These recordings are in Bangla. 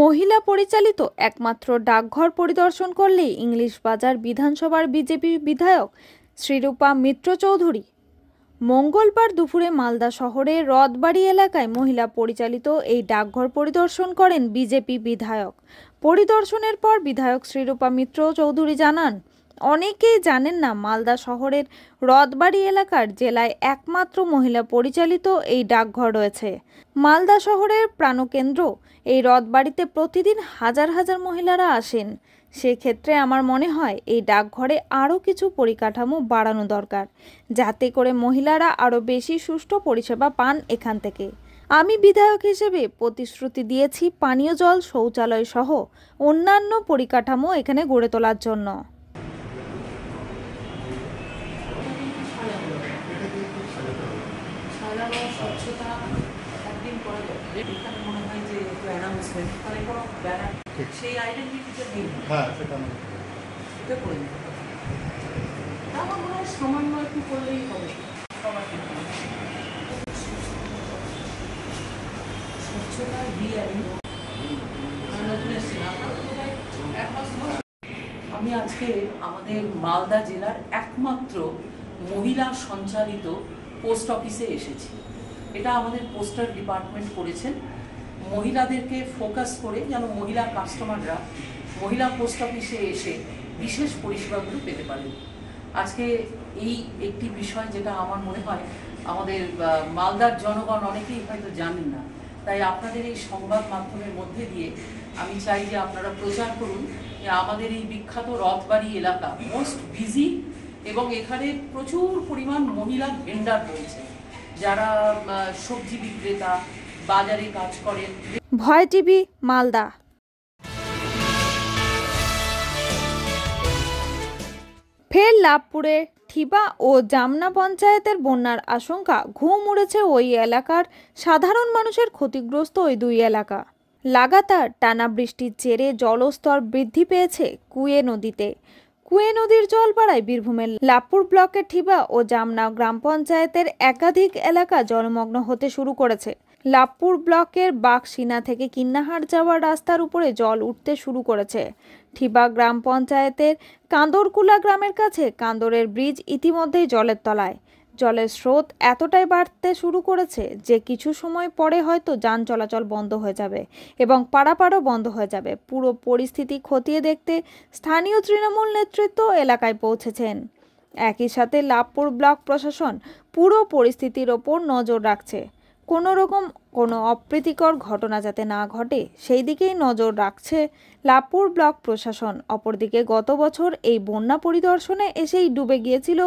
মহিলা পরিচালিত একমাত্র ডাকঘর পরিদর্শন করলেই ইংলিশ বাজার বিধানসভার বিজেপি বিধায়ক শ্রীরূপা মিত্র চৌধুরী। মঙ্গলবার দুপুরে মালদা শহরের রথবাড়ি এলাকায় মহিলা পরিচালিত এই ডাকঘর পরিদর্শন করেন বিজেপি বিধায়ক। পরিদর্শনের পর বিধায়ক শ্রীরূপা মিত্র চৌধুরী জানান, অনেকেই জানেন না মালদা শহরের রথবাড়ি এলাকার জেলায় একমাত্র মহিলা পরিচালিত এই ডাকঘর রয়েছে। মালদা শহরের প্রাণকেন্দ্র এই রথবাড়িতে প্রতিদিন হাজার হাজার মহিলারা আসেন। সেক্ষেত্রে আমার মনে হয় এই ডাকঘরে আরও কিছু পরিকাঠামো বাড়ানো দরকার, যাতে করে মহিলারা আরও বেশি সুষ্ঠু পরিষেবা পান এখান থেকে। আমি বিধায়ক হিসেবে প্রতিশ্রুতি দিয়েছি পানীয় জল, শৌচালয় সহ অন্যান্য পরিকাঠামো এখানে গড়ে তোলার জন্য। সেই আইডেন্টিটিটা দিন, এটা করে দিতে হবে। আমার মনে হয় সামান্য একটু করলেই হবে। স্বচ্ছতার আমি আজকে আমাদের মালদা জেলার একমাত্র মহিলা সঞ্চালিত পোস্ট অফিসে এসেছি। এটা আমাদের পোস্টাল ডিপার্টমেন্ট করেছেন, মহিলাদেরকে ফোকাস করে যেন মহিলা কাস্টমাররা মহিলা পোস্ট অফিসে এসে বিশেষ পরিষেবাগুলো পেতে পারেন। আজকে এই একটি বিষয় যেটা আমার মনে হয় আমাদের মালদার জনগণ অনেকেই হয়তো জানেন না, তাই আপনাদের এই সংবাদ মাধ্যমের মধ্যে দিয়ে আমি চাই যে আপনারা প্রচার করুন যে আমাদের এই বিখ্যাত রথবাড়ি এলাকা মোস্ট বিজি এবং এখানে প্রচুর পরিমাণ মহিলা ভেন্ডার রয়েছে, যারা সবজি বিক্রেতা, বাজারে কাজ করেন। ভয় টিভি, মালদা। ফের লাভপুরে ঠিবা ও জামনা পঞ্চায়েতের বন্যার আশঙ্কা। ঘুম উড়েছে ওই এলাকার সাধারণ মানুষের। ক্ষতিগ্রস্ত ওই দুই এলাকা। লাগাতার টানা বৃষ্টির জেরে জলস্তর বৃদ্ধি পেয়েছে কুয়ে নদীতে। কুয়ে নদীর জল বাড়ায় বীরভূমের লাভপুর ব্লকের ঠিবা ও জামনা গ্রাম পঞ্চায়েতের একাধিক এলাকা জলমগ্ন হতে শুরু করেছে। লাভপুর ব্লকের বাগসিনা থেকে কিন্নাহার যাওয়ার রাস্তার উপরে জল উঠতে শুরু করেছে। ঠিবা গ্রাম পঞ্চায়েতের কাঁদরকুলা গ্রামের কাছে কাঁদরের ব্রিজ ইতিমধ্যেই জলের তলায়। জলের স্রোত এতটাই বাড়তে শুরু করেছে যে কিছু সময় পরে হয়তো যান চলাচল বন্ধ হয়ে যাবে এবং পারাপারও বন্ধ হয়ে যাবে। পুরো পরিস্থিতি খতিয়ে দেখতে স্থানীয় তৃণমূল নেতৃত্ব এলাকায় পৌঁছেছেন। একই সাথে লাভপুর ব্লক প্রশাসন পুরো পরিস্থিতির ওপর নজর রাখছে। কোনো অপ্রীতিকর ঘটনা যাতে না ঘটে সেই দিকেই নজর রাখছে লাভপুর ব্লক প্রশাসন। অপরদিকে গত বছর এই বন্যা পরিদর্শনে এসেই ডুবে গিয়েছিল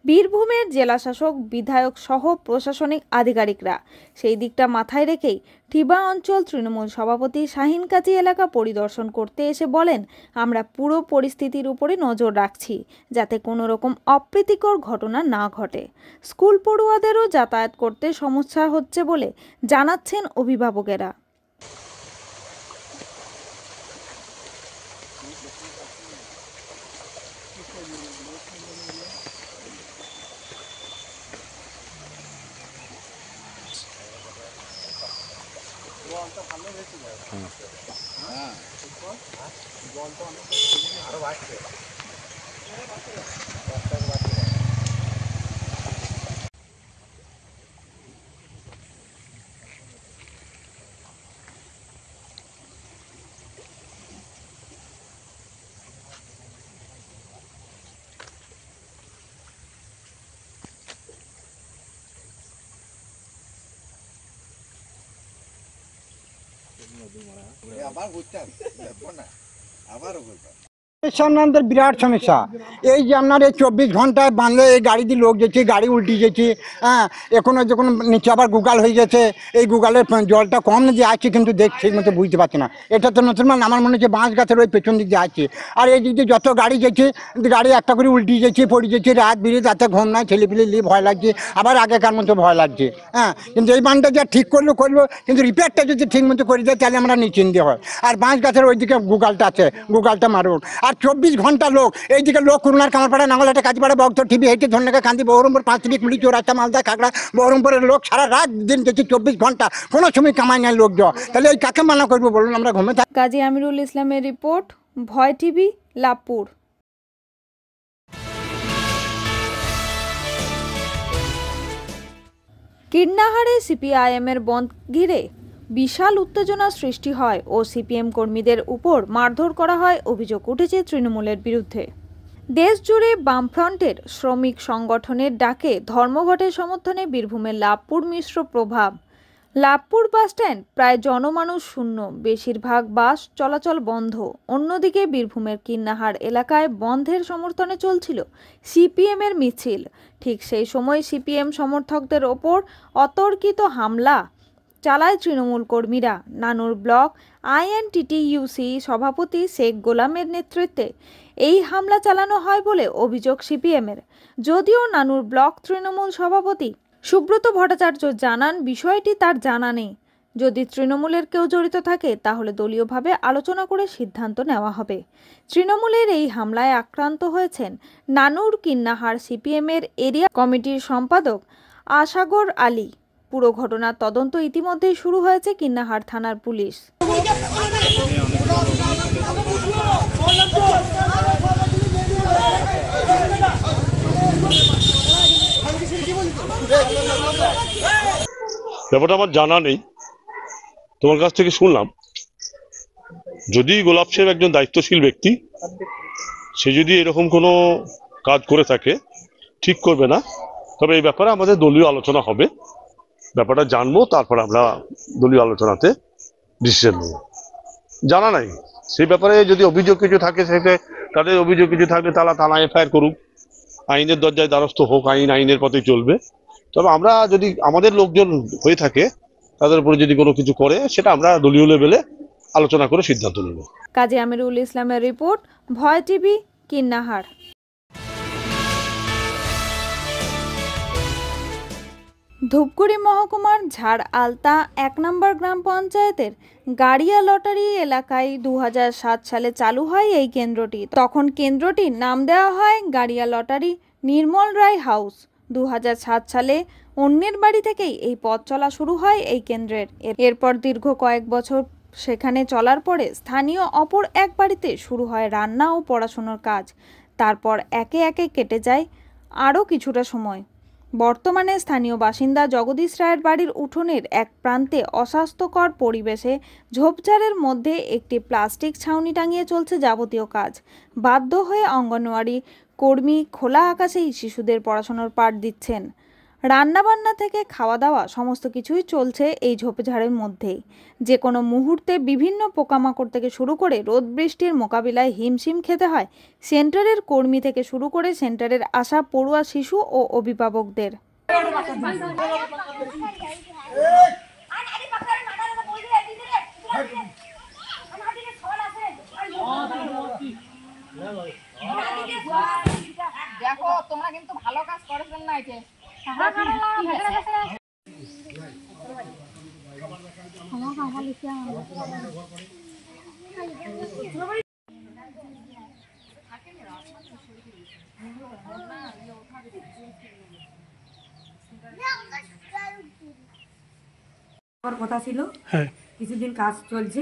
বীরভূমের জেলাশাসক, বিধায়ক সহ প্রশাসনিক আধিকারিকরা। সেই দিকটা মাথায় রেখেই ঠিবা অঞ্চল তৃণমূল সভাপতি শাহিন কাজী এলাকা পরিদর্শন করতে এসে বলেন, আমরা পুরো পরিস্থিতির উপরে নজর রাখছি যাতে কোনো রকম অপ্রীতিকর ঘটনা না ঘটে। স্কুল পড়ুয়াদেরও যাতায়াত করতে সমস্যা হচ্ছে বলে জানাচ্ছেন অভিভাবকেরা। আমাদের বিরাট সমস্যা এই যে আপনার এই 24 ঘন্টায় বাঁধলে এই গাড়ি দিয়ে লোক যেছে, গাড়ি উল্টে যেছে। হ্যাঁ, এখনো যখন নিচে আবার গুগল হয়ে গেছে, এই গুগলের জলটা কম যে আছে কিন্তু ঠিক মতো বুঝতে পারছে না। এটা তো নতুন আমার মনে হচ্ছে বাঁশ গাছের ওই পেছন দিক দিয়ে আছে। আর এই দিক দিয়ে যত গাড়ি যেছে, গাড়ি একটা করে উল্টে যেছে, পড়ে যেছে। রাত বিরে তাতে ঘুম নাই, ছেলেপিলে নিয়ে ভয় লাগছে, আবার আগেকার মতো ভয় লাগছে। হ্যাঁ, কিন্তু এই বাঁধটা যা ঠিক করলো, কিন্তু রিপেয়ারটা যদি ঠিক মতো করে দেয় তাহলে আমরা নিশ্চিন্তে হয়। আর বাঁশ গাছের ওইদিকে গুগলটা আছে, গুগলটা মারুন। আর আর 24 ঘন্টা লোক এইদিকে লোক করুণার কামারপাড়া নাঙ্গলহাটে কাজীপাড়া বক্ত টিভি হেঁটে ধন্যকে কান্দি বহরমপুর 5 মিনিট মুড়ি চোর রাস্তা মালদা খাগড়া বহরমপুরের লোক সারা রাত দিন দেখছি 24 ঘন্টা কোনো সময় কামাই নাই লোক যাওয়া, তাহলে এই কাকে মানা করবো বলুন? আমরা ঘুমে থাকি। গাজী আমিরুল ইসলামের রিপোর্ট, ভয় টিভি, লাভপুর। কীর্ণাহারে সিপিআইএমের বন্ধ ঘিরে বিশাল উত্তেজনা সৃষ্টি হয় ও সিপিএম কর্মীদের উপর মারধর করা হয় অভিযোগ উঠেছে তৃণমূলের বিরুদ্ধে। দেশজুড়ে বামফ্রন্টের শ্রমিক সংগঠনের ডাকে ধর্মঘটের সমর্থনে বীরভূমের লাভপুর মিশ্র প্রভাব। লাভপুর বাসস্ট্যান্ড প্রায় জনমানুষ শূন্য, বেশিরভাগ বাস চলাচল বন্ধ। অন্যদিকে বীরভূমের কীর্ণাহার এলাকায় বন্ধের সমর্থনে চলছিল সিপিএমের মিছিল। ঠিক সেই সময় সিপিএম সমর্থকদের ওপর অতর্কিত হামলা চালায় তৃণমূল কর্মীরা। নানুর ব্লক আইএনটিটিইউসি সভাপতি শেখ গোলামের নেতৃত্বে এই হামলা চালানো হয় বলে অভিযোগ সিপিএমের। যদিও নানুর ব্লক তৃণমূল সভাপতি সুব্রত ভট্টাচার্য জানান বিষয়টি তার জানা নেই। যদি তৃণমূলের কেউ জড়িত থাকে তাহলে দলীয়ভাবে আলোচনা করে সিদ্ধান্ত নেওয়া হবে। তৃণমূলের এই হামলায় আক্রান্ত হয়েছেন নানুর কীর্ণাহার সিপিএমের এরিয়া কমিটির সম্পাদক আশাগর আলী। পুরো ঘটনার তদন্ত ইতিমধ্যেই শুরু হয়েছে কীর্ণাহার থানার পুলিশ। ব্যাপারটা আমার জানা নেই, তোমার কাছ থেকে শুনলাম। যদি গোলাপ সাহেব একজন দায়িত্বশীল ব্যক্তি, সে যদি এরকম কোনো কাজ করে থাকে ঠিক করবে না, তবে এই ব্যাপারে আমাদের দলীয় আলোচনা হবে। ব্যাপারটা জানবো, তারপর আমরা দলীয় আলোচনাতে ডিসিশন নেব। জানা নাই সেই ব্যাপারে। যদি অভিযোগ কিছু থাকে, সেটা তাদের অভিযোগ কিছু থাকলে তারা থানায় এফআইআর করুক, আইনের দরজায় দ্বারস্থ হোক, আইনের পথে চলবে। তবে আমরা যদি আমাদের লোকজন হয়ে থাকে, তাদের উপরে যদি কোনো কিছু করে, সেটা আমরা দলীয় লেভেলে আলোচনা করে সিদ্ধান্ত নেব। গাজী আমিরুল ইসলামের রিপোর্ট, ভয় টিভি, কীর্ণাহার। ধূপগুড়ি মহকুমার ঝাড় আলতা 1 নম্বর গ্রাম পঞ্চায়েতের গাড়িয়া লটারি এলাকায় 2007 সালে চালু হয় এই কেন্দ্রটি। তখন কেন্দ্রটির নাম দেওয়া হয় গাড়িয়া লটারি নির্মল রায় হাউস। 2007 সালে অন্যের বাড়ি থেকেই এই পথ চলা শুরু হয় এই কেন্দ্রের। এরপর দীর্ঘ কয়েক বছর সেখানে চলার পরে স্থানীয় অপর এক বাড়িতে শুরু হয় রান্না ও পড়াশোনার কাজ। তারপর একে একে কেটে যায় আরও কিছুটা সময়। বর্তমানে স্থানীয় বাসিন্দা জগদীশ রায়ের বাড়ির উঠোনের এক প্রান্তে অস্বাস্থ্যকর পরিবেশে ঝোপঝাড়ের মধ্যে একটি প্লাস্টিক ছাউনি টাঙিয়ে চলছে যাবতীয় কাজ। বাধ্য হয়ে অঙ্গনওয়াড়ি কর্মী খোলা আকাশেই শিশুদের পড়াশোনার পাঠ দিচ্ছেন। রান্নাবান্না থেকে খাওয়া দাওয়া সমস্ত কিছুই চলছে এই ঝোপঝাড়ের মধ্যেই। যে কোনো মুহূর্তে বিভিন্ন পোকামাকড় থেকে শুরু করে রোদ বৃষ্টির মোকাবিলায় হিমশিম খেতে হয় সেন্টারের কর্মী থেকে শুরু করে সেন্টারের আসা পড়ুয়া শিশু ও অভিভাবকদের। দেখো তোমরা কিন্তু ভালো কাজ করেছেন না। এতে কথা ছিল, হ্যাঁ কিছুদিন কাজ চলছে,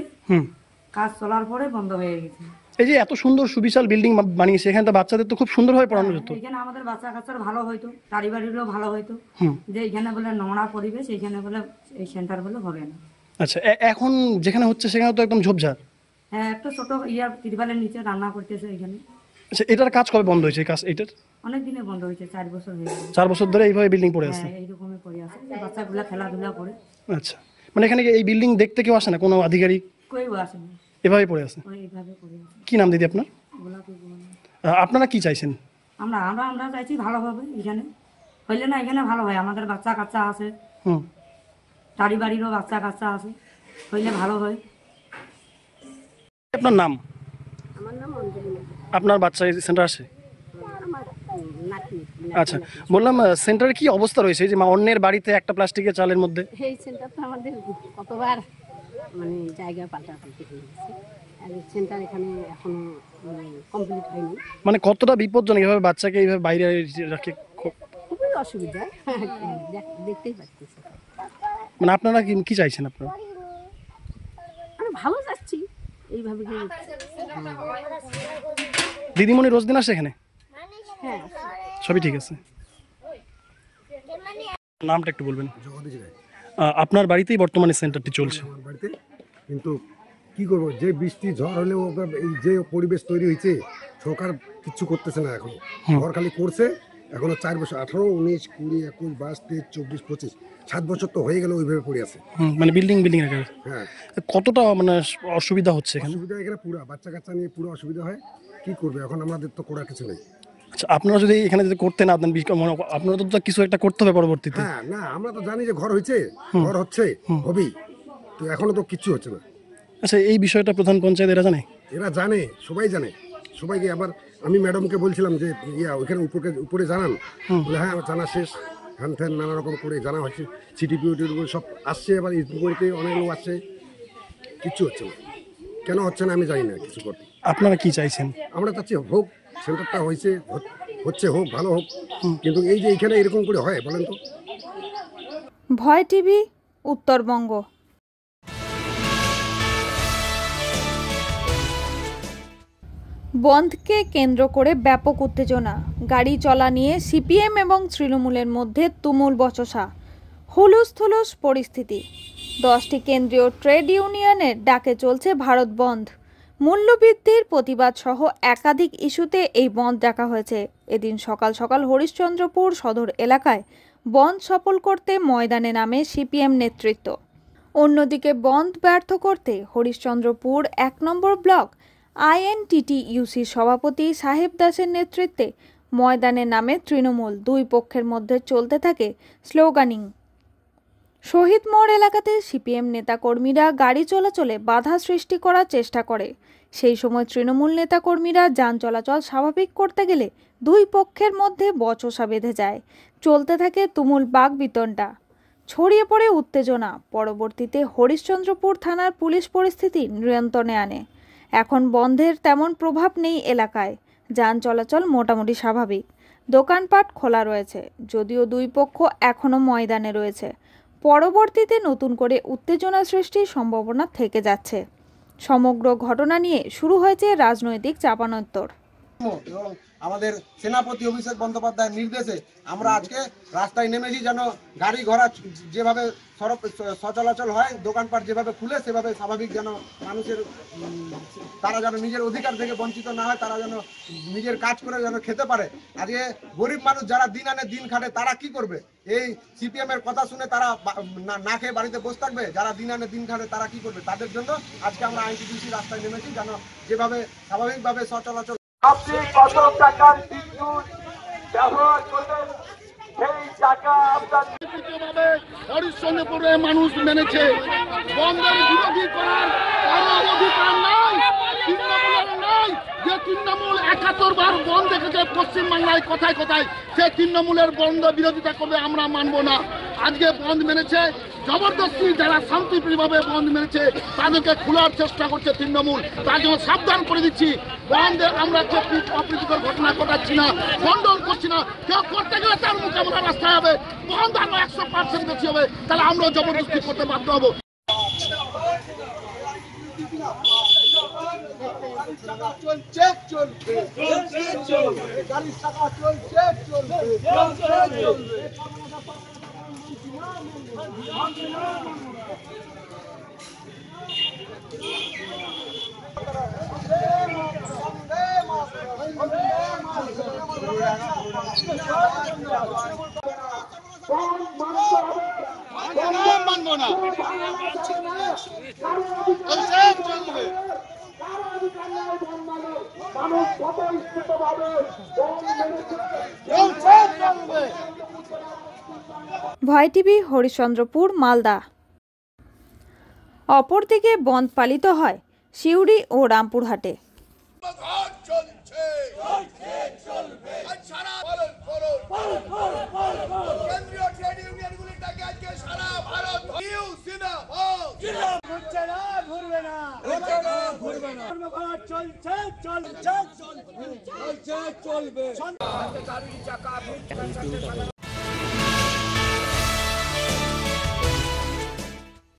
কাজ চলার পরে বন্ধ হয়ে গেছে। এই যে এত সুন্দর সুবিশাল বিল্ডিং বানিয়েছে, এখানে তো বাচ্চাদের তো খুব সুন্দরভাবে পড়ানো যেত। এখানে আমাদের বাচ্চা কাচ্চার ভালো হইতো, বাড়ি বাড়িরও ভালো হইতো। যে এখানে বলে নোংরা পরিবেশ, এইখানে বলে এই সেন্টার বলে হবে না। আচ্ছা, এখন যেখানে হচ্ছে সেখানে তো একদম ঝোপঝাড়। হ্যাঁ, একটা ছোট তিরপালের নিচে রান্না করতেছে এখানে। আচ্ছা, এটার কাজ কবে বন্ধ হয়েছে? কাজ এটার অনেক দিনে বন্ধ হয়েছে, 4 বছর হয়ে গেছে। 4 বছর ধরে এইভাবে বিল্ডিং পড়ে আছে। হ্যাঁ, এইরকমই পড়ে আছে, বাচ্চাগুলা খেলাধুলা করে। আচ্ছা, মানে এখানে এই বিল্ডিং দেখতে কেউ আসে না, কোনো আধিকারিক? কেউ আসে না, এভাবে পড়ে আছে। এইভাবে পড়ে আছে। কি নাম দিদি আপনার? গোলাপি গোলাপ। আপনারা কি চাইছেন? আমরা আমরা আমরা চাইছি ভালো হবে এখানে, হইলে না এখানে ভালো হয়। আমাদের বাচ্চা কাচ্চা আছে, বাড়ি বাড়িরও বাচ্চা কাচ্চা আছে, হইলে ভালো হয়। আপনার নাম? আমার নাম অঞ্জলি। আপনার বাচ্চা এই সেন্টার আসে? আচ্ছা, বললাম সেন্টারে কি অবস্থা রয়েছে, যে অন্যের বাড়িতে একটা প্লাস্টিকের চালের মধ্যে? এই সেন্টার তো আমাদের কতবার মানে জায়গা পাল্টাপাল্টি হয়ে গেছে। সেন্টার এখানে এখনো কমপ্লিট হয়নি। মানে কতটা বিপজ্জনক এভাবে বাচ্চাকে এইভাবে বাইরে রাখে? খুবই অসুবিধা, দেখতেই পাচ্ছি। মানে আপনারা কি চাইছেন? আপনারা আমরা ভালো যাচ্ছি এইভাবে। দিদিমণি রোজ দিন আসে এখানে? হ্যাঁ, সবই ঠিক আছে। নামটা একটু বলবেন? জগদীশ রায়। আপনার বাড়িতেই বর্তমানে সেন্টারটি চলছে? আমার বাড়িতে, কিন্তু কি করবো, যে বৃষ্টি ঝড় হলেও এই যে পরিবেশ তৈরি হয়েছে, সরকার কিচ্ছু করতেছে না। এখন ঘর খালি করছে, এখনো 4 বছর, 18, 19, 20, 21, 22, 23, 24, 25, 7 বছর তো হয়ে গেল ওইভাবে পড়ে আছে। মানে বিল্ডিং হ্যাঁ, কতটা মানে অসুবিধা হচ্ছে এখানে? অসুবিধা এখানে পুরো বাচ্চা কাচ্চা নিয়ে পুরো অসুবিধা হয়। কি করবে এখন, আমাদের তো করার কিছু নেই। আচ্ছা, আপনারা যদি এখানে যদি করতে না দেন, আপনারা তো কিছু একটা করতে হবে পরবর্তীতে। হ্যাঁ, না আমরা তো জানি যে ঘর হয়েছে, ঘর হচ্ছে, হবেই, তো এখনো তো কিচ্ছু হচ্ছে না। আচ্ছা, এই বিষয়টা প্রধান পঞ্চায়েত এরা জানে? এরা জানে, সবাই জানে, সবাইকে। আবার আমি ম্যাডামকে বলছিলাম যে ওইখানে উপরে জানান, বলে হ্যাঁ আমার জানা শেষ, হ্যান ত্যান নানা রকম করে জানা হচ্ছে। সিটিপিও সব আসছে, আবার ইনকোয়ারিতে অনেক লোক আসছে, কিচ্ছু হচ্ছে না। কেন হচ্ছে না আমি জানি না কিছু করতে। আপনারা কি চাইছেন? আমরা চাচ্ছি হোক, সেন্টারটা হচ্ছে হোক, ভালো হোক, কিন্তু এই যে এইখানে এরকম করে হয় বলেন তো। ভয় টিভি, উত্তরবঙ্গ। বন্ধকে কেন্দ্র করে ব্যাপক উত্তেজনা, গাড়ি চলা নিয়ে সিপিএম এবং তৃণমূলের মধ্যে তুমুল বচসা, হুলুস্থুলুস পরিস্থিতি। 10টি কেন্দ্রীয় ট্রেড ইউনিয়নের ডাকে চলছে ভারত বন্ধ। মূল্যবৃদ্ধির প্রতিবাদ সহ একাধিক ইস্যুতে এই বন্ধ ডাকা হয়েছে। এদিন সকাল সকাল হরিশ্চন্দ্রপুর সদর এলাকায় বন্ধ সফল করতে ময়দানে নামে সিপিএম নেতৃত্ব। অন্যদিকে বন্ধ ব্যর্থ করতে হরিশ্চন্দ্রপুর 1 নম্বর ব্লক INTTUC সভাপতি সাহেব দাসের নেতৃত্বে ময়দানে নামে তৃণমূল। দুই পক্ষের মধ্যে চলতে থাকে স্লোগানিং। শহীদ মোড় এলাকাতে সিপিএম নেতাকর্মীরা গাড়ি চলাচলে বাধা সৃষ্টি করার চেষ্টা করে। সেই সময় তৃণমূল নেতাকর্মীরা যান চলাচল স্বাভাবিক করতে গেলে দুই পক্ষের মধ্যে বচসা বেঁধে যায়। চলতে থাকে তুমুল বাকবিতণ্ডা, ছড়িয়ে পড়ে উত্তেজনা। পরবর্তীতে হরিশ্চন্দ্রপুর থানার পুলিশ পরিস্থিতি নিয়ন্ত্রণে আনে। এখন বন্ধের তেমন প্রভাব নেই এলাকায়, যান চলাচল মোটামুটি স্বাভাবিক, দোকানপাট খোলা রয়েছে, যদিও দুই পক্ষ এখনও ময়দানে রয়েছে। পরবর্তীতে নতুন করে উত্তেজনা সৃষ্টির সম্ভাবনা থেকে যাচ্ছে। সমগ্র ঘটনা নিয়ে শুরু হয়েছে রাজনৈতিক চাপানোত্তর। এবং আমাদের সেনাপতি অভিষেক বন্দ্যোপাধ্যায়ের নির্দেশে আমরা আজকে রাস্তায় নেমেছি, যেন গাড়ি ঘোড়া যেভাবে সচলাচল হয়, দোকানপাট যেভাবে খুলে সেভাবে স্বাভাবিক, যেন মানুষের তারা যেন নিজের অধিকার থেকে বঞ্চিত না হয়, তারা যেন নিজের কাজ করে যেন খেতে পারে। আজকে গরিব মানুষ যারা দিন আনে দিন খাটে, তারা কি করবে? এই সিপিএম এর কথা শুনে তারা না খেয়ে বাড়িতে বসে থাকবে? যারা দিন আনে দিন খাটে তারা কি করবে? তাদের জন্য আজকে আমরা INTTUC রাস্তায় নেমেছি, যেন যেভাবে স্বাভাবিকভাবে সচলাচল। আপনি কত টাকার বিদ্যুৎ ব্যবহার করবেন, সেই টাকা আপনার হরিশ্চন্দ্রপুরে মানুষ মেনেছে। বন্ধের বিরোধী করার কারো অধিকার নাই, তৃণমূলের নাই। যে তৃণমূল 71 বার বন্ধ দেখেছে পশ্চিমবাংলায় কোথায় কোথায়, সে তৃণমূলের বন্ধ বিরোধিতা করবে আমরা মানব না। আজকে বন্ধ মেনেছে জবরদস্তি, যারা শান্তিপ্রিয়ভাবে বন্ধ মেনেছে তাদেরকে খোলার চেষ্টা করছে তৃণমূল। তার জন্য সাবধান করে দিচ্ছি, বন্ধে আমরা অপ্রীতিকর ঘটনা ঘটাচ্ছি না, খণ্ডন করছি না। কেউ করতে গেলে তার মোকাবেলা রাস্তায় হবে, বন্ধ আরো 100% বেশি হবে, তাহলে আমরাও জবরদস্তি করতে বাধ্য হবো। চলছে চলবে, গাড়ির চাকা চলছে চলবে। মানবো না, ভয় টিভি, হরিশ্চন্দ্রপুর, মালদা। অপরদিকে বন্ধ পালিত হয় সিউড়ি ও রামপুরহাটে। কেন্দ্রীয় ট্রেড ইউনিয়নগুলির ডাকে আজকে সারা ভারত ঘুরছে না, ঘুরবে না, ঘুরবে না। ধর্মঘট চলছে, চলছে, চলবে, চলছে, চলবে। গাড়ি চাকা